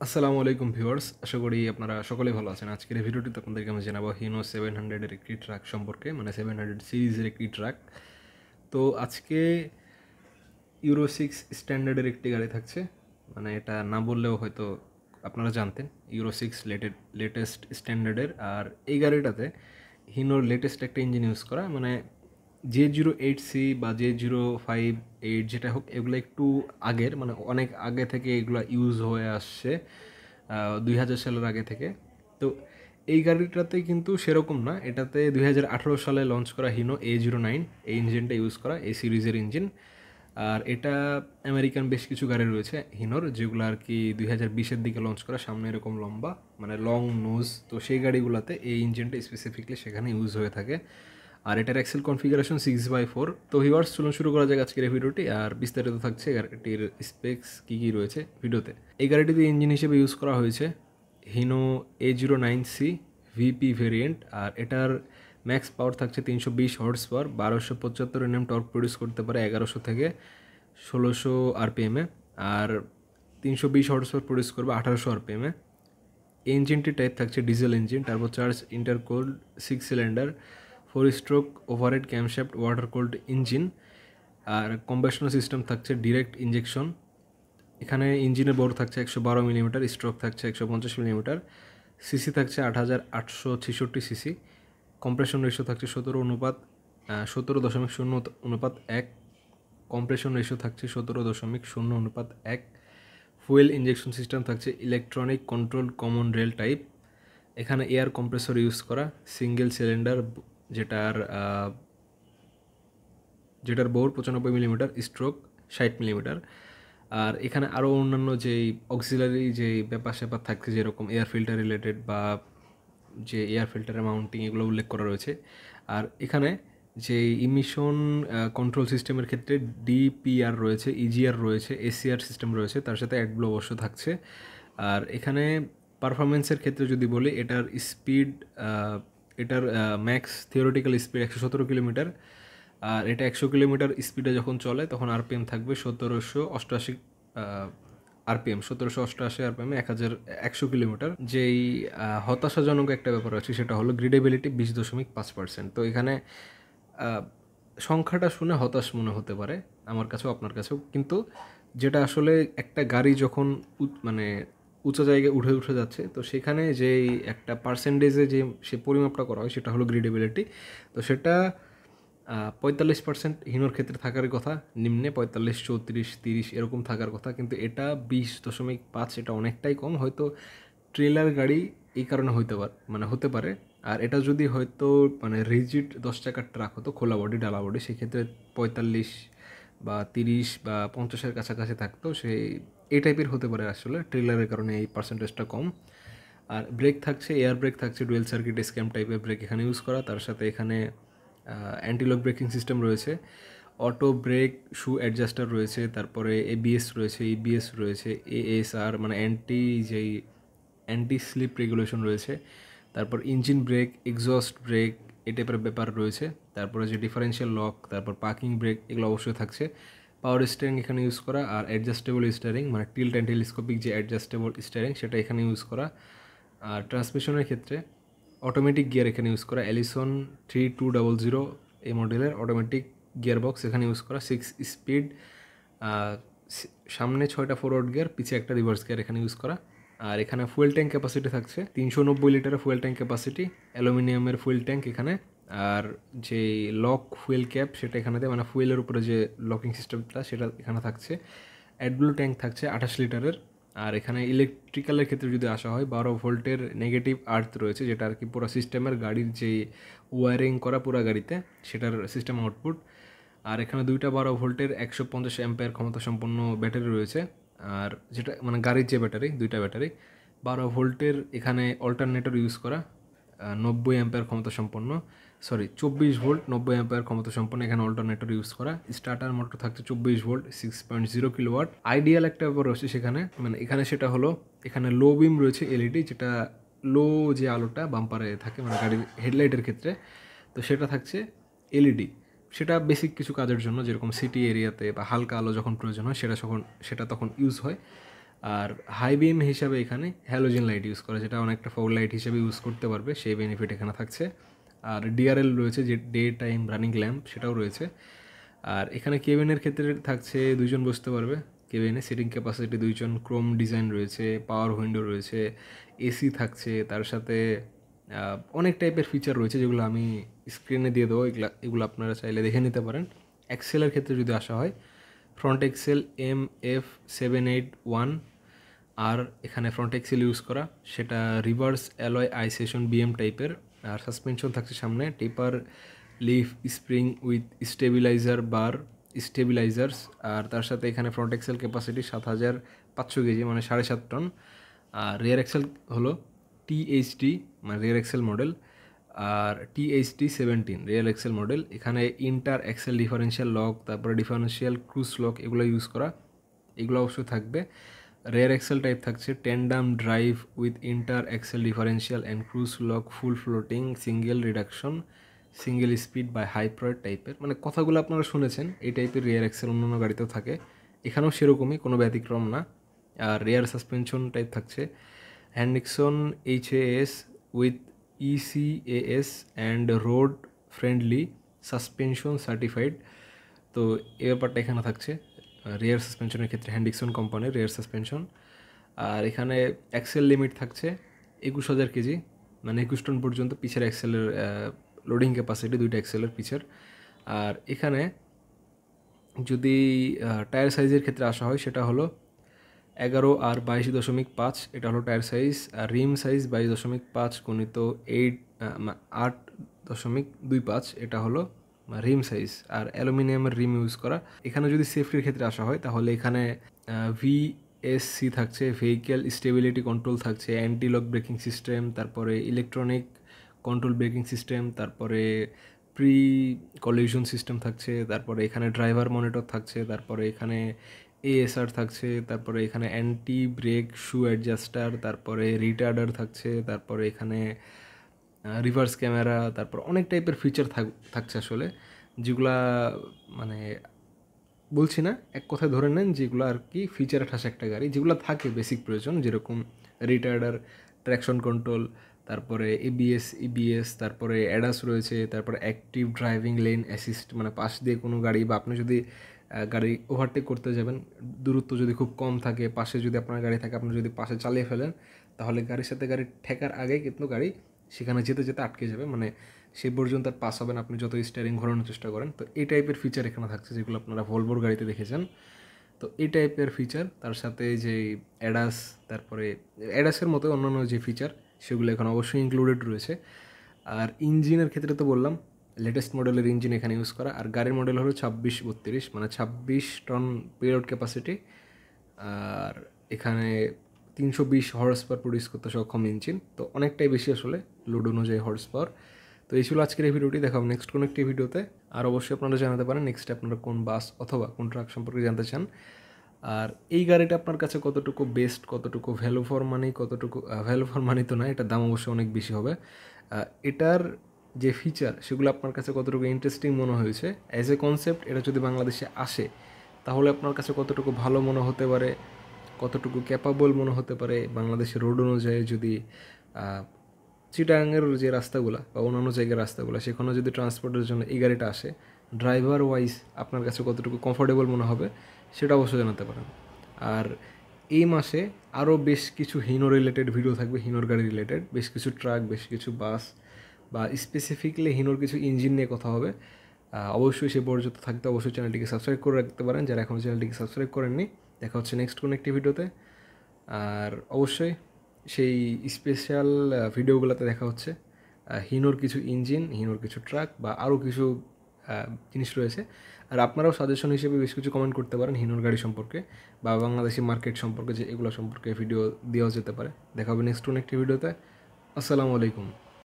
আসসালামু আলাইকুম ভিউয়ার্স, আশা করি আপনারা সকলেই ভালো আছেন। আজকের এই ভিডিওটিতে আপনাদেরকে আমি জানাবো হিনো 700 এর একটি ট্রাক সম্পর্কে, মানে 700 সিরিজের একটি ট্রাক। তো আজকে ইউরো 6 স্ট্যান্ডার্ডের একটি গাড়ি থাকছে, মানে এটা না বললেও হয়তো আপনারা জানতেন, ইউরো 6 লেটেস্ট স্ট্যান্ডার্ডের। আর এই গাড়িটাতে হিনোর লেটেস্ট একটা ইঞ্জিন ইউজ করা, মানে J08C বা J05-8 যেটা হোক, এগুলো একটু আগের, মানে অনেক আগে থেকে এগুলো ইউজ হয়ে আসছে, 2000 সালের আগে থেকে। তো এই গাড়িটাতে কিন্তু সেরকম না, এটাতে 2018 সালে লঞ্চ করা হিনো A09 এই ইঞ্জিনটা ইউজ করা, এই সিরিজের ইঞ্জিন। আর এটা আমেরিকান বেশ কিছু গাড়ি রয়েছে হিনোর, যেগুলো আর কি 2020-এর দিকে লঞ্চ করা, সামনে এরকম লম্বা, মানে লং নোজ। তো সেই গাড়িগুলোতে এই ইঞ্জিনটা স্পেসিফিকলি সেখানে ইউজ হয়ে থাকে। আর এটার এক্সেল কনফিগারেশন 6/4। তো ভিউয়ার্স, চলুন শুরু করা যাক আজকের এই ভিডিওটি। আর বিস্তারিত থাকছে গাড়িটির স্পেক্স কী কী রয়েছে ভিডিওতে। এই গাড়িটিতে ইঞ্জিন হিসেবে ইউজ করা হয়েছে হিনো A09C ভিপি ভেরিয়েন্ট। আর এটার ম্যাক্স পাওয়ার থাকছে 320 horse power, 1275 Nm torque produce করতে পারে 1100 থেকে 1600 আরপিএমে। আর 320 হর্স পাওয়ার প্রডিউস করবে 1800 আরপিএমে। এই ইঞ্জিনটি টাইপ থাকছে diesel engine, turbocharge intercooled 6 cylinder 4 stroke overhead camshaft water cooled engine. আর কম্বাসন সিস্টেম থাকছে ডিরেক্ট ইঞ্জেকশন। এখানে ইঞ্জিনের বোর থাকছে 112 মিলিমিটার, স্ট্রোক থাকছে 150 মিলিমিটার, সিসি থাকছে 8866 সিসি। কম্প্রেশন রেশিও থাকছে 17.0:1। কম্প্রেশন রেশিও থাকছে 17.0:1। ফুয়েল ইঞ্জেকশন সিস্টেম থাকছে electronic control common rail type. এখানে এয়ার কম্প্রেসর ইউজ করা, সিঙ্গেল সিলিন্ডার, যেটার বোর 95 মিলিমিটার, স্ট্রোক 60 মিলিমিটার। আর এখানে আরও অন্যান্য যেই অক্সিলারি যেই ব্যাপার স্যাপার থাকছে, যেরকম এয়ার ফিল্টার রিলেটেড বা যে এয়ার ফিল্টারের মাউন্টিং, এগুলো উল্লেখ করা রয়েছে। আর এখানে যে ইমিশন কন্ট্রোল সিস্টেমের ক্ষেত্রে ডিপিআর রয়েছে, ইজিআর রয়েছে, এসিআর সিস্টেম রয়েছে, তার সাথে অ্যাডব্লো অবশ্য থাকছে। আর এখানে পারফরমেন্সের ক্ষেত্রে যদি বলি, এটার স্পিড, এটার ম্যাক্স থিওরিটিক্যাল স্পিড 117 কিলোমিটার। আর এটা 100 কিলোমিটার স্পিডে যখন চলে তখন আরপিএম থাকবে 1788 আরপিএম, 1788 আরপিএমে 1100 কিলোমিটার। যেই হতাশাজনক একটা ব্যাপার আছে, সেটা হলো গ্রিডেবিলিটি 20.5%। তো এখানে সংখ্যাটা শুনে হতাশ মনে হতে পারে আমার কাছেও, আপনার কাছেও, কিন্তু যেটা আসলে একটা গাড়ি যখন মানে উঁচু জায়গায় উঠে উঠে যাচ্ছে, তো সেখানে যেই একটা পার্সেন্টেজে যে সে পরিমাপটা করা হয়, সেটা হলো গ্রিডেবিলিটি। তো সেটা 45% হিনোর ক্ষেত্রে থাকার কথা, নিম্নে 45, 34, 30 এরকম থাকার কথা, কিন্তু এটা 20.5। এটা অনেকটাই কম, হয়তো ট্রেলার গাড়ি এই কারণে হতে পারে। আর এটা যদি হয়তো মানে রিজিড 10 চাকার ট্রাক হতো, খোলা বডি ডালা বডি, সেক্ষেত্রে 45 বা 30 বা 50-এর কাছাকাছি থাকতো। এই টাইপের হতে পারে, আসলে ট্রেলারের কারণে এই পার্সেন্টেজটা কম। আর ব্রেক থাকছে এয়ার ব্রেক থাকছে, ডুয়েল সার্কিট স্ক্যাম টাইপের ব্রেক এখানে ইউজ করা। তার সাথে এখানে অ্যান্টিলক ব্রেকিং সিস্টেম রয়েছে, অটো ব্রেক শু অ্যাডজাস্টার রয়েছে, তারপরে এবিএস রয়েছে, ইবিএস রয়েছে, এএসআর মানে অ্যান্টি স্লিপ রেগুলেশন রয়েছে। তারপর ইঞ্জিন ব্রেক, এক্সস্ট ব্রেক, এই টাইপের ব্যাপার রয়েছে। তারপরে যে ডিফারেন্সিয়াল লক, তারপর পার্কিং ব্রেক, এগুলো অবশ্যই থাকছে। পাওয়ার স্টিয়ারিং এখানে ইউজ করা। আর অ্যাডজাস্টেবল স্টিয়ারিং, মানে টিল্ট অ্যান্ড টেলিস্কোপিক যে অ্যাডজাস্টেবল স্টিয়ারিং, সেটা এখানে ইউজ করা। আর ট্রান্সমিশনের ক্ষেত্রে অটোমেটিক গিয়ার এখানে ইউজ করা, অ্যালিসন 3200 এই মডেলের অটোমেটিক গিয়ার বক্স এখানে ইউজ করা, 6 স্পিড, সামনে 6টা ফরওয়ার্ড গিয়ার, পিছিয়ে একটা রিভার্স গিয়ার এখানে ইউজ করা। আর এখানে ফুয়েল ট্যাঙ্ক ক্যাপাসিটি থাকছে 390 লিটারের ফুয়েল ট্যাঙ্ক ক্যাপাসিটি, অ্যালুমিনিয়ামের ফুয়েল ট্যাঙ্ক এখানে। আর যে লক ফুয়েল ক্যাপ, সেটা এখানেতে, মানে ফুয়েলের উপরে যে লকিং সিস্টেমটা, সেটা এখানে থাকছে। অ্যাডব্লু ট্যাঙ্ক থাকছে 28 লিটারের। আর এখানে ইলেকট্রিক্যালের ক্ষেত্রে যদি আসা হয়, 12 ভোল্টের নেগেটিভ আর্থ রয়েছে, যেটা আর কি পুরো সিস্টেমের গাড়ির যে ওয়ারিং করা পুরো গাড়িতে, সেটার সিস্টেম আউটপুট। আর এখানে 2টা 12 ভোল্টের 150 অ্যাম্পিয়ার ক্ষমতা সম্পন্ন ব্যাটারি রয়েছে। আর যেটা মানে গাড়ির যে ব্যাটারি, 2টা ব্যাটারি 12 ভোল্টের, এখানে অল্টারনেটর ইউজ করা, 90 অ্যাম্পিয়ার ক্ষমতা সম্পন্ন, 24 ভোল্ট 90 অ্যাম্পিয়ার ক্ষমতা সম্পন্ন, এখানে অল্টারনেটর ইউজ করা। স্টার্টার মোটর থাকছে 24 ভোল্ট 6.0 কিলোওয়াট। আইডিয়াল একটা ব্যাপার রয়েছে সেখানে, মানে এখানে সেটা হলো, এখানে লো বিম রয়েছে এলইডি, যেটা লো যে আলোটা বাম্পারে থাকে, মানে গাড়ির হেডলাইটের ক্ষেত্রে, তো সেটা থাকছে এলইডি। সেটা বেসিক কিছু কাজের জন্য, যেরকম সিটি এরিয়াতে বা হালকা আলো যখন প্রয়োজন হয়, সেটা তখন ইউজ হয়। আর হাই বিম হিসাবে এখানে হ্যালোজেন লাইট ইউজ করা, যেটা অনেকটা ফগ লাইট হিসাবে ইউজ করতে পারবে, সেই বেনিফিট এখানে থাকছে। আর ডিআরএল রয়েছে, যে ডে টাইম রানিং ল্যাম্প, সেটাও রয়েছে। আর এখানে কেবিনের ক্ষেত্রে থাকছে 2 জন বসতে পারবে কেবিনে, সিটিং ক্যাপাসিটি 2 জন, ক্রোম ডিজাইন রয়েছে, পাওয়ার উইন্ডো রয়েছে, এসি থাকছে, তার সাথে অনেক টাইপের ফিচার রয়েছে যেগুলো আমি স্ক্রিনে দিয়ে দেবো, এগুলো আপনারা চাইলে দেখে নিতে পারেন। এক্সেলের ক্ষেত্রে যদি আসা হয়, ফ্রন্ট এক্সেল MF781, আর এখানে ফ্রন্ট এক্সেল ইউজ করা, সেটা reverse Elliott I section beam টাইপের। আর সাসপেনশন থাকছে সামনে taper leaf spring with stabiliser bar stabilisers. আর তার সাথে এখানে ফ্রন্ট এক্সেল ক্যাপাসিটি 7500 কেজি, মানে 7.5 টন। আর রিয়ার এক্সেল হলো THD, মানে রিয়ার এক্সেল মডেল, আর THD17 রিয়ার এক্সেল মডেল। এখানে ইন্টার এক্সেল ডিফারেন্সিয়াল লক, তারপরে ডিফারেন্সিয়াল ক্রুজ লক, এগুলো ইউজ করা, এগুলো অবশ্যই থাকবে। রেয়ার এক্সেল টাইপ থাকছে tandem drive with inter axle differential and cross lock, full floating, single reduction, single speed by hypoid টাইপের। মানে কথাগুলো আপনারা শুনেছেন, এই টাইপের রেয়ার এক্সেল অন্যান্য গাড়িতেও থাকে, এখানেও সেরকমই, কোনো ব্যতিক্রম না। আর রেয়ার সাসপেনশন টাইপ থাকছে হ্যান্ডিকসন HAS with ECAS and road friendly suspension certified. তো এই ব্যাপারটা এখানে থাকছে রিয়ার সাসপেনশনের ক্ষেত্রে, হ্যান্ডিকসন কোম্পানির রিয়ার সাসপেনশন। আর এখানে এক্সেল লিমিট থাকছে 21,000 কেজি, মানে 21 টন পর্যন্ত পিছের এক্সেলের লোডিং ক্যাপাসিটি, 2টা এক্সেলের পিছের। আর এখানে যদি টায়ার সাইজের ক্ষেত্রে আসা হয়, সেটা হলো 11 আর 22.5, এটা হলো টায়ার সাইজ। আর রিম সাইজ 22.5 গুণিত 8.25, এটা হলো রিম সাইজ। আর অ্যালুমিনিয়ামের রিম ইউজ করা। এখানে যদি সেফটির ক্ষেত্রে আসা হয়, তাহলে এখানে VSC থাকছে, ভেহিক্যাল স্টেবিলিটি কন্ট্রোল থাকছে, অ্যান্টি লক ব্রেকিং সিস্টেম, তারপরে ইলেকট্রনিক কন্ট্রোল ব্রেকিং সিস্টেম, তারপরে প্রি কলিউশন সিস্টেম থাকছে, তারপরে এখানে ড্রাইভার মনিটর থাকছে, তারপরে এখানে ASR থাকছে, তারপরে এখানে অ্যান্টি ব্রেক শু অ্যাডজাস্টার, তারপরে রিটার্ডার থাকছে, তারপরে এখানে রিভার্স ক্যামেরা, তারপর অনেক টাইপের ফিচার থাকছে আসলে, যেগুলা মানে বলছি না, এক কথায় ধরে নেন যেগুলো আর কি ফিচারে ঠাসা একটা গাড়ি, যেগুলো থাকে বেসিক প্রয়োজন, যেরকম রিটার্ডার, ট্র্যাকশন কন্ট্রোল, তারপরে ABS EBS, তারপরে অ্যাডাস রয়েছে, তারপরে অ্যাক্টিভ ড্রাইভিং লেন অ্যাসিস্ট, মানে পাশ দিয়ে কোনো গাড়ি বা আপনি যদি গাড়ি ওভারটেক করতে যাবেন, দূরত্ব যদি খুব কম থাকে, পাশে যদি আপনার গাড়ি থাকে, আপনি যদি পাশে চালিয়ে ফেলেন, তাহলে গাড়ির সাথে গাড়ি ঠেকার আগে কিন্তু গাড়ি সেখানে যেতে যেতে আটকে যাবে, মানে সেই পর্যন্ত আর পাস হবেন আপনি যত স্টিয়ারিং ঘোরানোর চেষ্টা করেন। তো এই টাইপের ফিচার এখানে থাকছে, যেগুলো আপনারা ভলভোর গাড়িতে দেখেছেন। তো এই টাইপের ফিচার, তার সাথে যে অ্যাডাস, তারপরে অ্যাডাসের মতো অন্যান্য যে ফিচার, সেগুলো এখানে অবশ্যই ইনক্লুডেড রয়েছে। আর ইঞ্জিনের ক্ষেত্রে তো বললাম, লেটেস্ট মডেলের ইঞ্জিন এখানে ইউজ করা। আর গাড়ির মডেল হলো 2632, মানে 26 টন পেলোড ক্যাপাসিটি। আর এখানে 320 হর্স পাওয়ার প্রডিউস করতে সক্ষম ইঞ্জিন, তো অনেকটাই বেশি আসলে লোড অনুযায়ী হর্স পাওয়ার। তো এই ছিল আজকের এই ভিডিওটি, দেখাবো নেক্সট কোনো একটি ভিডিওতে। আর অবশ্যই আপনারা জানাতে পারেন নেক্সট আপনারা কোন বাস অথবা কোন ট্রাক সম্পর্কে জানতে চান। আর এই গাড়িটা আপনার কাছে কতটুকু বেস্ট, কতটুকু ভ্যালু ফর মানি, কতটুকু ভ্যালু ফর মানি তো না, এটার দাম অবশ্যই অনেক বেশি হবে। এটার যে ফিচার, সেগুলো আপনার কাছে কতটুকু ইন্টারেস্টিং মনে হয়েছে অ্যাজ এ কনসেপ্ট, এটা যদি বাংলাদেশে আসে, তাহলে আপনার কাছে কতটুকু ভালো মনে হতে পারে, কতটুকু ক্যাপাবল মনে হতে পারে বাংলাদেশের রোড অনুযায়ী। যদি চিটাগাংয়ের যে রাস্তাগুলো বা অন্যান্য জায়গার রাস্তাগুলো, সেখানে যদি ট্রান্সপোর্টের জন্য এই গাড়িটা আসে, ড্রাইভার ওয়াইজ আপনার কাছে কতটুকু কমফোর্টেবল মনে হবে, সেটা অবশ্যই জানাতে পারেন। আর এই মাসে আরও বেশ কিছু হিনো রিলেটেড ভিডিও থাকবে, হিনোর গাড়ি রিলেটেড বেশ কিছু ট্রাক, বেশ কিছু বাস, বা স্পেসিফিকলি হিনোর কিছু ইঞ্জিন নিয়ে কথা হবে। অবশ্যই সে পর্যন্ত থাকতে অবশ্যই চ্যানেলটিকে সাবস্ক্রাইব করে রাখতে পারেন, যারা এখনও চ্যানেলটিকে সাবস্ক্রাইব করেননি। দেখা হচ্ছে নেক্সট কোনো একটি ভিডিওতে। আর অবশ্যই সেই স্পেশাল ভিডিওগুলোতে দেখা হচ্ছে হিনোর কিছু ইঞ্জিন, হিনোর কিছু ট্রাক, বা আরও কিছু জিনিস রয়েছে। আর আপনারাও সাজেশন হিসেবে বেশ কিছু কমেন্ট করতে পারেন হিনোর গাড়ি সম্পর্কে বা বাংলাদেশি মার্কেট সম্পর্কে, যে এগুলো সম্পর্কে ভিডিও দেওয়া যেতে পারে। দেখা হবে নেক্সট কোনো একটি ভিডিওতে। আসসালামু আলাইকুম।